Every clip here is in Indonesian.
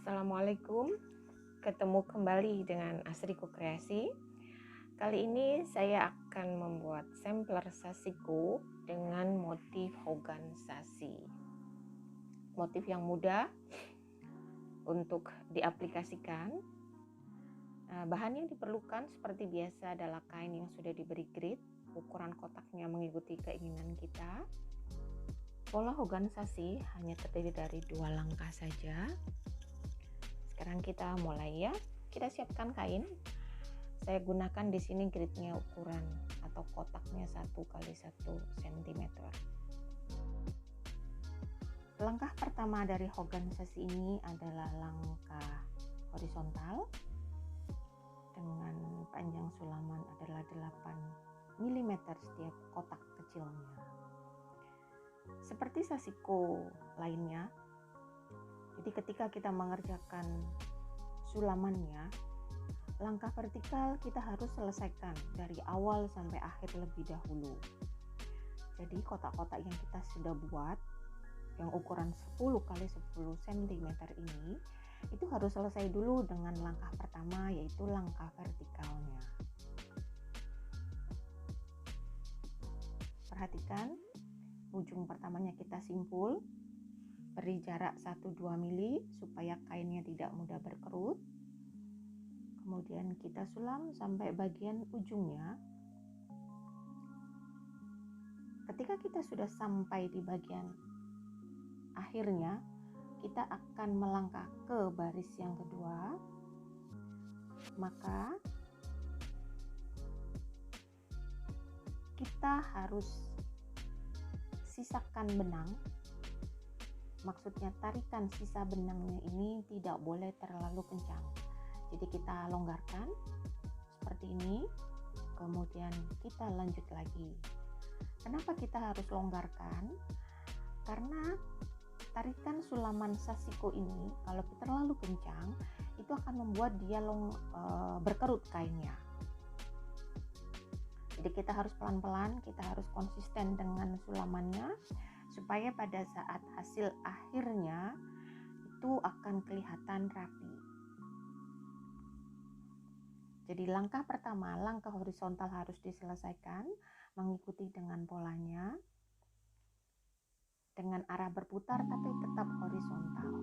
Assalamualaikum, ketemu kembali dengan Asriku Kreasi. Kali ini saya akan membuat sampler sasiku dengan motif hogan sasi. Motif yang mudah untuk diaplikasikan. Bahan yang diperlukan seperti biasa adalah kain yang sudah diberi grid, ukuran kotaknya mengikuti keinginan kita. Pola hogan sasi hanya terdiri dari 2 langkah saja. Sekarang kita mulai ya. Kita siapkan kain. Saya gunakan di sini gridnya ukuran atau kotaknya 1x1 cm. Langkah pertama dari hogan sasi ini adalah langkah horizontal dengan panjang sulaman adalah 8 mm setiap kotak kecilnya. Seperti sasiko lainnya, jadi ketika kita mengerjakan sulamannya, langkah vertikal kita harus selesaikan dari awal sampai akhir lebih dahulu. Jadi kotak-kotak yang kita sudah buat, yang ukuran 10x10 cm ini, itu harus selesai dulu dengan langkah pertama, yaitu langkah vertikalnya. Perhatikan, ujung pertamanya kita simpul, beri jarak 1-2 mili supaya kainnya tidak mudah berkerut. Kemudian kita sulam sampai bagian ujungnya. Ketika kita sudah sampai di bagian akhirnya, kita akan melangkah ke baris yang kedua. Maka kita harus sisakan benang. Maksudnya tarikan sisa benangnya ini tidak boleh terlalu kencang. Jadi kita longgarkan seperti ini, kemudian kita lanjut lagi. Kenapa kita harus longgarkan? Karena tarikan sulaman sasiko ini kalau terlalu kencang itu akan membuat dia berkerut kainnya. Jadi kita harus pelan-pelan, kita harus konsisten dengan sulamannya supaya pada saat hasil akhirnya itu akan kelihatan rapi. Jadi langkah pertama, langkah horizontal harus diselesaikan mengikuti dengan polanya dengan arah berputar tapi tetap horizontal.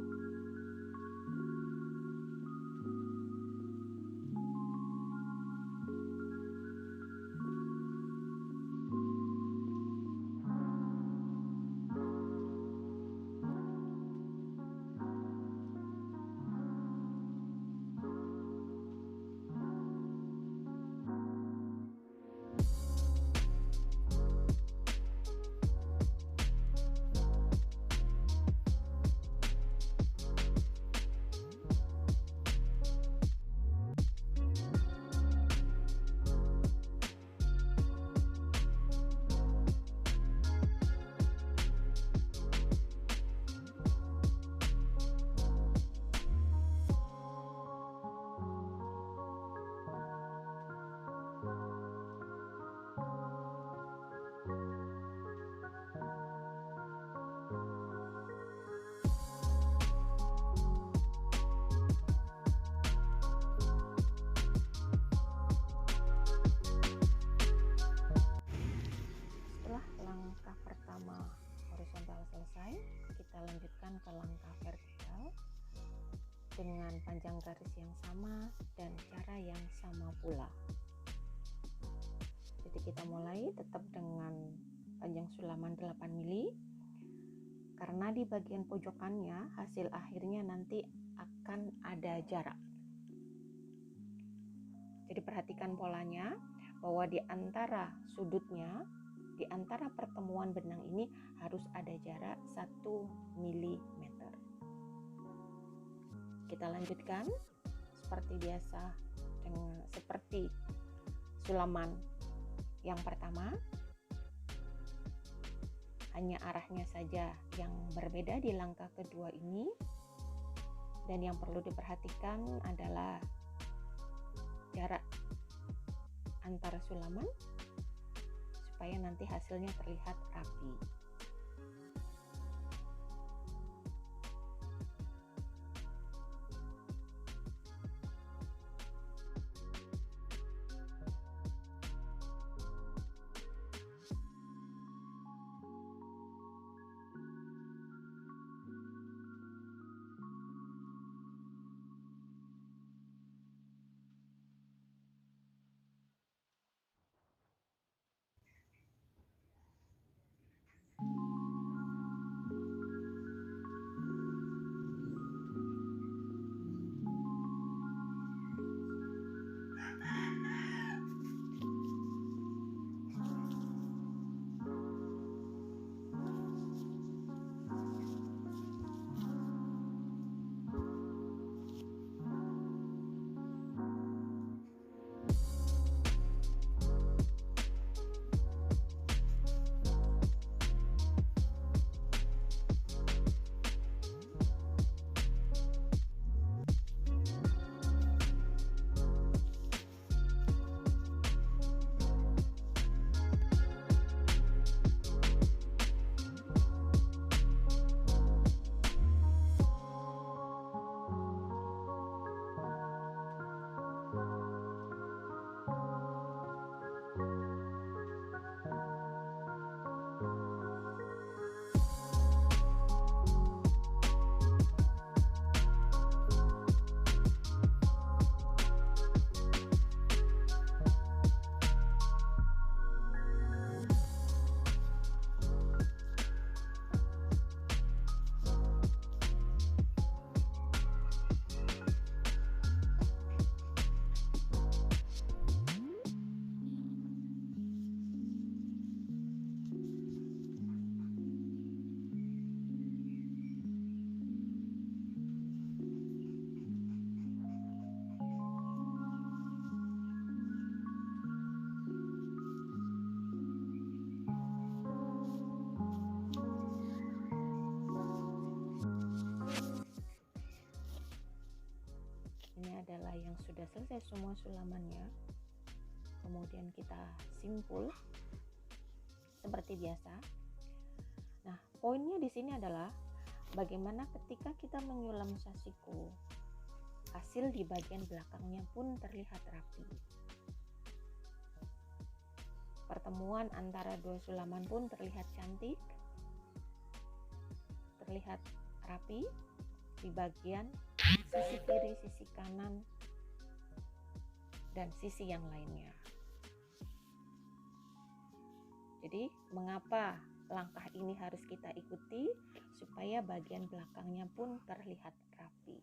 Langkah pertama horizontal selesai, kita lanjutkan ke langkah vertikal dengan panjang garis yang sama dan cara yang sama pula. Jadi kita mulai tetap dengan panjang sulaman 8 mili, karena di bagian pojokannya hasil akhirnya nanti akan ada jarak. Jadi perhatikan polanya bahwa di antara sudutnya, di antara pertemuan benang ini harus ada jarak 1 mm. Kita lanjutkan seperti biasa seperti sulaman yang pertama. Hanya arahnya saja yang berbeda di langkah kedua ini. Dan yang perlu diperhatikan adalah jarak antara sulaman supaya nanti hasilnya terlihat rapi. yang sudah selesai semua sulamannya, kemudian kita simpul seperti biasa. Nah, poinnya di sini adalah bagaimana ketika kita menyulam sasiku, hasil di bagian belakangnya pun terlihat rapi. Pertemuan antara dua sulaman pun terlihat cantik, terlihat rapi di bagian sisi kiri, sisi kanan, dan sisi yang lainnya. Jadi, mengapa langkah ini harus kita ikuti supaya bagian belakangnya pun terlihat rapi.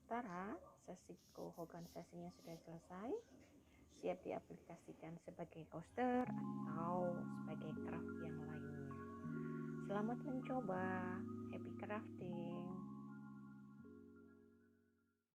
Tara, sasiku Hogan sasinya sudah selesai, siap diaplikasikan sebagai coaster atau sebagai craft yang lainnya. Selamat mencoba, happy crafting.